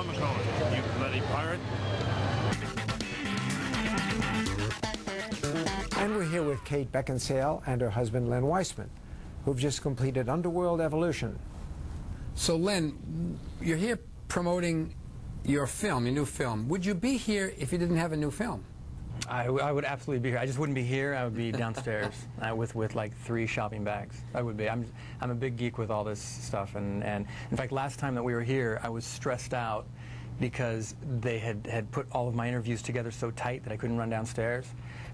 McCone, you bloody pirate. And we're here with Kate Beckinsale and her husband Len Wiseman, who've just completed Underworld Evolution. So Len, you're here promoting your film, your new film. Would you be here if you didn't have a new film? I would absolutely be here. I just wouldn't be here. I would be downstairs with like 3 shopping bags. I would be. I'm a big geek with all this stuff, and in fact, last time that we were here, I was stressed out because they had put all of my interviews together so tight that I couldn't run downstairs.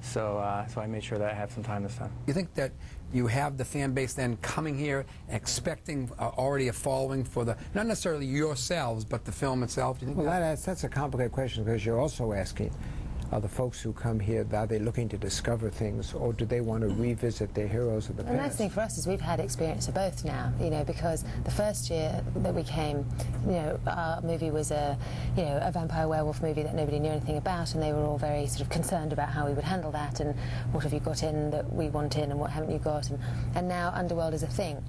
So so I made sure that I had some time this time. You think that you have the fan base then coming here, expecting already a following for the, not necessarily yourselves, but the film itself? Do you think That's a complicated question, because you're also asking, are the folks who come here, are they looking to discover things, or do they want to revisit their heroes of the past? The nice thing for us is we've had experience of both now, you know, because the first year that we came, you know, our movie was a vampire werewolf movie that nobody knew anything about, and they were all very sort of concerned about how we would handle that, and what have you got in that we want in, and what haven't you got, and now Underworld is a thing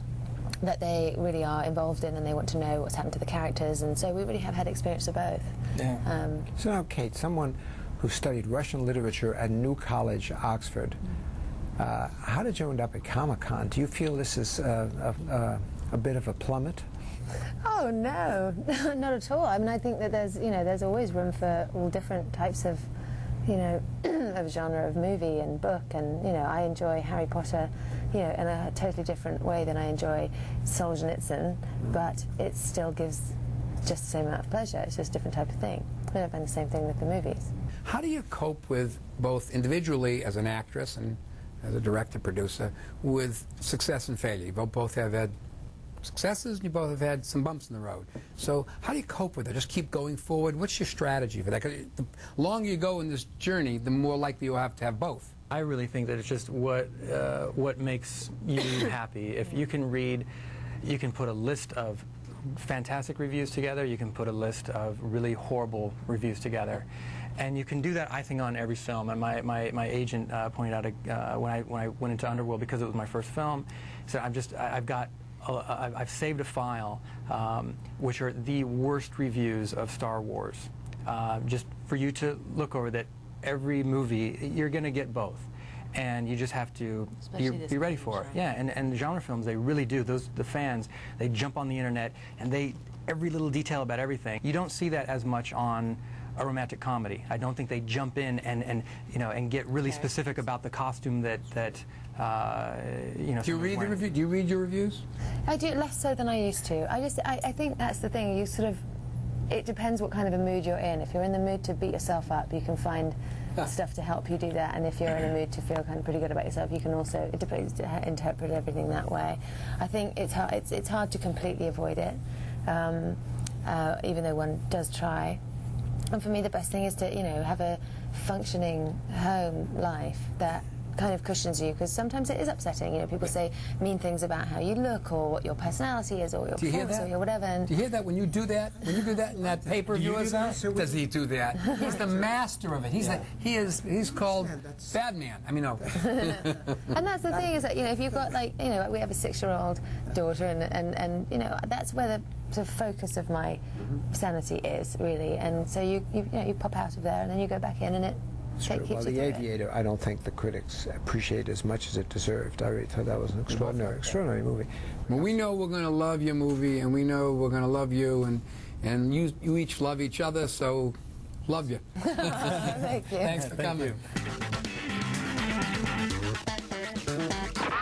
that they really are involved in, and they want to know what's happened to the characters, and so we really have had experience of both. Yeah. So now, Kate, someone who studied Russian literature at New College, Oxford. How did you end up at Comic-Con? Do you feel this is a bit of a plummet? Oh no, not at all. I mean, I think that there's always room for all different types of, of genre of movie and book, and I enjoy Harry Potter, in a totally different way than I enjoy Solzhenitsyn, but it still gives just the same amount of pleasure. It's just a different type of thing. I don't find the same thing with the movies. How do you cope with, both individually as an actress and as a director-producer, with success and failure? You both have had successes, and you both have had some bumps in the road. So how do you cope with it? Just keep going forward? What's your strategy for that? 'Cause the longer you go in this journey, the more likely you'll have to have both. I really think that it's just what makes you happy. If you can read, you can put a list of fantastic reviews together, you can put a list of really horrible reviews together, and you can do that, I think, on every film. And my agent pointed out when I went into Underworld, because it was my first film, said I've saved a file which are the worst reviews of Star Wars, just for you to look over. That every movie you're going to get both, and you just have to be ready for it. Yeah, and genre films, they really do. The fans, they jump on the internet, and every little detail about everything. You don't see that as much on a romantic comedy. I don't think they jump in and get really specific about the costume that Do you read the review? Do you read your reviews? I do, less so than I used to. I think that's the thing. You sort of, it depends what kind of a mood you're in. If you're in the mood to beat yourself up, you can find stuff to help you do that, and if you're in a mood to feel kind of pretty good about yourself, you can also interpret everything that way. I think it's hard to completely avoid it, even though one does try. And for me, the best thing is to have a functioning home life that kind of cushions you, because sometimes it is upsetting. People say mean things about how you look, or what your personality is, or your performance, or your whatever. And do you hear that when you do that? When you do that in that paper of yours? Does he do that? He's the master of it. He's called Bad Man. I mean, no. And that's the thing, is that if you've got we have a 6-year-old daughter, and that's where the sort of focus of my sanity is, really. And so you pop out of there, and then you go back in, and it. Well, The Aviator, I don't think the critics appreciate as much as it deserved. I really thought that was an extraordinary movie. Well, we know we're going to love your movie, and we know we're going to love you, and you each love each other, so love you. Thank you. Thanks for coming.